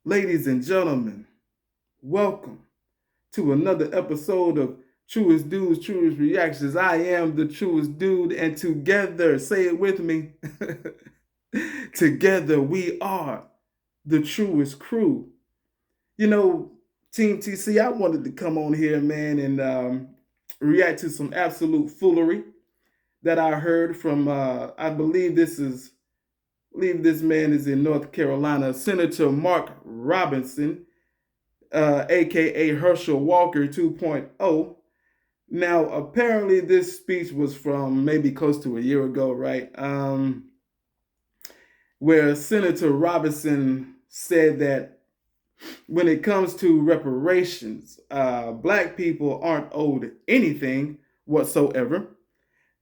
Ladies and gentlemen, welcome to another episode of Truest Dudes, Truest Reactions. I am the truest dude, and together, say it with me, together we are the truest crew. You know, Team TC, I wanted to come on here, man, and react to some absolute foolery that I heard from, I believe this man is in North Carolina, Senator Mark Robinson, aka Herschel Walker 2.0. Now, apparently, this speech was from maybe close to a year ago, right? Where Senator Robinson said that when it comes to reparations, black people aren't owed anything whatsoever,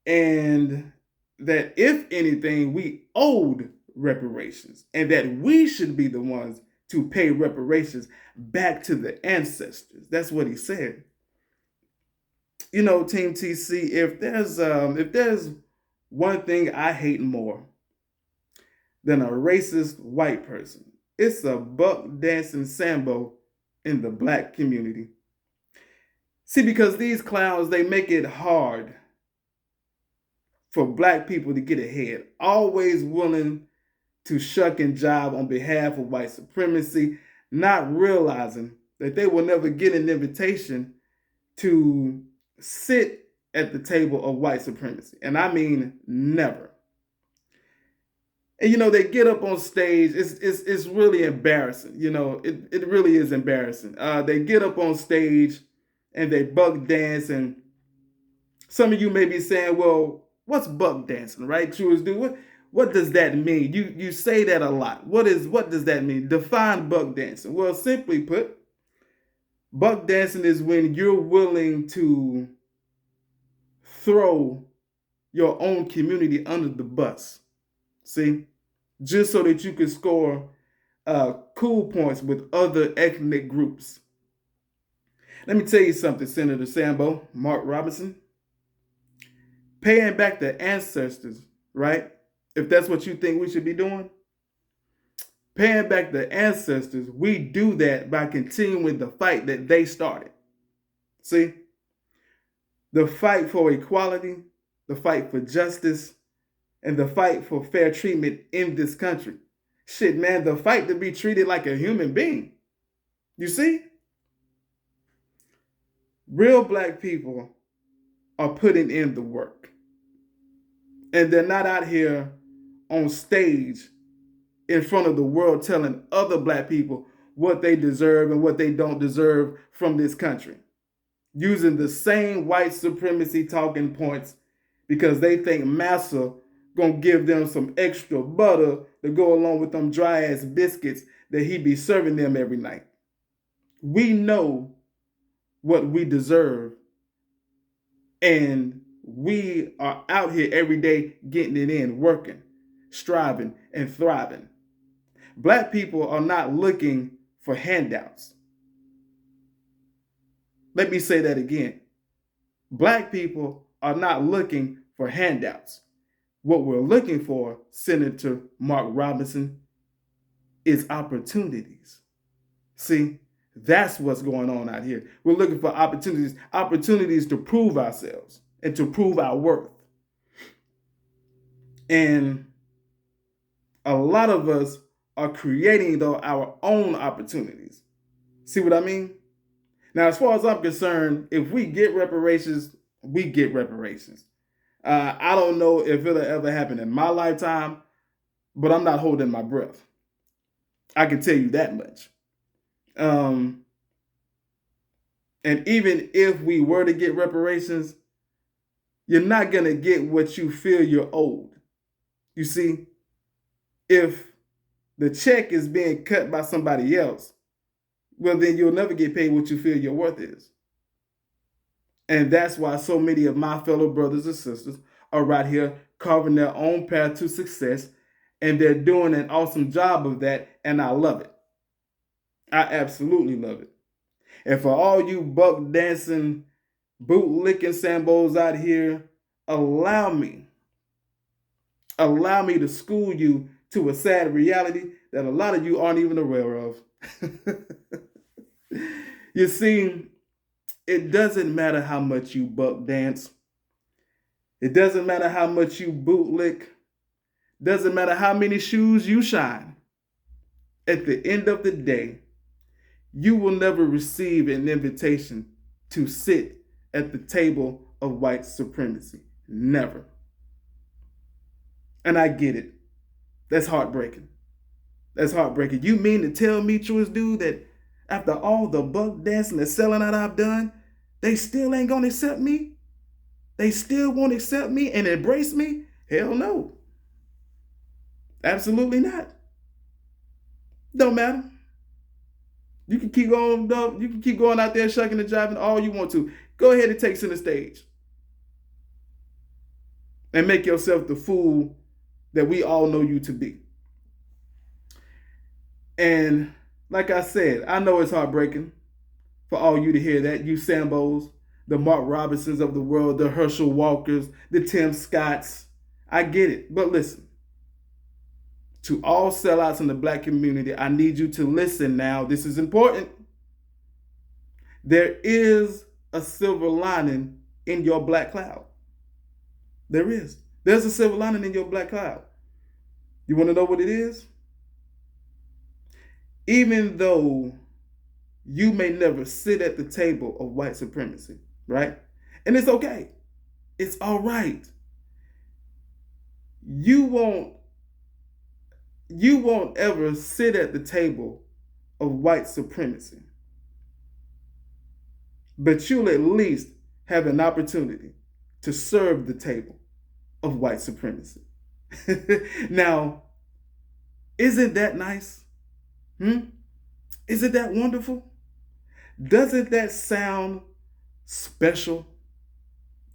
and that if anything, we owed reparations, and that we should be the ones to pay reparations back to the ancestors. That's what he said. You know, Team TC, if there's one thing I hate more than a racist white person, it's a buck dancing sambo in the black community. See, because these clowns, they make it hard for black people to get ahead, always willing to shuck and jive on behalf of white supremacy, not realizing that they will never get an invitation to sit at the table of white supremacy. And I mean never. And you know, they get up on stage, it's really embarrassing. You know, it really is embarrassing. They get up on stage and they buck dance, and some of you may be saying, well, what's buck dancing, right? Truest dude, what does that mean? You say that a lot. What does that mean? Define buck dancing. Well, simply put, buck dancing is when you're willing to throw your own community under the bus. See? Just so that you can score cool points with other ethnic groups. Let me tell you something, Senator Sambo, Mark Robinson. Paying back the ancestors, right? If that's what you think we should be doing, paying back the ancestors, we do that by continuing the fight that they started. See? The fight for equality, the fight for justice, and the fight for fair treatment in this country. Shit, man, the fight to be treated like a human being. You see? Real black people are putting in the work. And they're not out here on stage in front of the world telling other black people what they deserve and what they don't deserve from this country, using the same white supremacy talking points because they think massa gonna give them some extra butter to go along with them dry ass biscuits that he be serving them every night. We know what we deserve, and we are out here every day getting it in, working, striving, and thriving. Black people are not looking for handouts. Let me say that again. Black people are not looking for handouts. What we're looking for, Senator Mark Robinson, is opportunities. See, that's what's going on out here. We're looking for opportunities to prove ourselves and to prove our worth. And a lot of us are creating our own opportunities. See what I mean? Now, as far as I'm concerned, if we get reparations, we get reparations. I don't know if it'll ever happen in my lifetime, but I'm not holding my breath. I can tell you that much. And even if we were to get reparations, you're not going to get what you feel you're owed. You see, if the check is being cut by somebody else, well, then you'll never get paid what you feel your worth is. And that's why so many of my fellow brothers and sisters are right here carving their own path to success, and they're doing an awesome job of that, and I love it. I absolutely love it. And for all you buck dancing, boot licking sambos out here, allow me to school you to a sad reality that a lot of you aren't even aware of. You see, it doesn't matter how much you buck dance. It doesn't matter how much you bootlick. Doesn't matter how many shoes you shine. At the end of the day, you will never receive an invitation to sit at the table of white supremacy. Never. And I get it. That's heartbreaking. That's heartbreaking. You mean to tell me, truest dude, that after all the buck dancing and selling out I've done, they still ain't gonna accept me? They still won't accept me and embrace me? Hell no. Absolutely not. Don't matter. You can keep going, you can keep going out there shucking and jiving all you want to. Go ahead and take center stage. And make yourself the fool that we all know you to be. And like I said, I know it's heartbreaking for all you to hear that. You Sambos, the Mark Robinsons of the world, the Herschel Walkers, the Tim Scotts. I get it. But listen, to all sellouts in the black community, I need you to listen now. This is important. There is a silver lining in your black cloud. There is. There's a silver lining in your black cloud. You want to know what it is? Even though you may never sit at the table of white supremacy, right? And it's okay. It's all right. You won't ever sit at the table of white supremacy. But you'll at least have an opportunity to serve the table of white supremacy. Now, isn't that nice? Isn't that wonderful? Doesn't that sound special?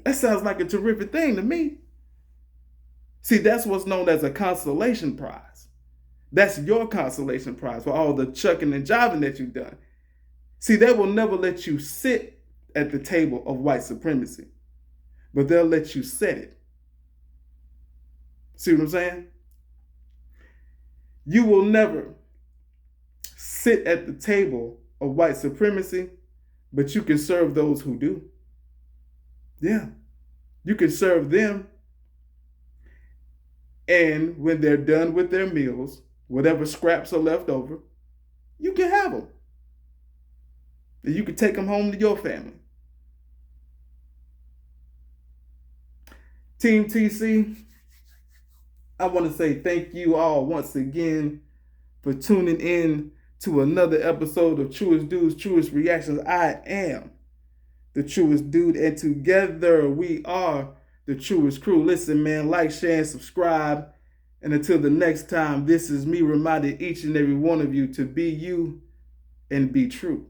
That sounds like a terrific thing to me. See, that's what's known as a consolation prize. That's your consolation prize for all the chucking and jiving that you've done. See, they will never let you sit at the table of white supremacy, but they'll let you set it. See what I'm saying? You will never sit at the table of white supremacy, but you can serve those who do. Yeah, you can serve them. And when they're done with their meals, whatever scraps are left over, you can have them. And you can take them home to your family. Team TC, I want to say thank you all once again for tuning in to another episode of Truest Dudes, Truest Reactions. I am the Truest Dude, and together we are the Truest Crew. Listen, man, like, share, and subscribe. And until the next time, this is me reminding each and every one of you to be you and be true.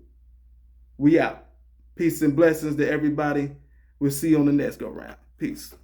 We out. Peace and blessings to everybody. We'll see you on the next go round. Peace.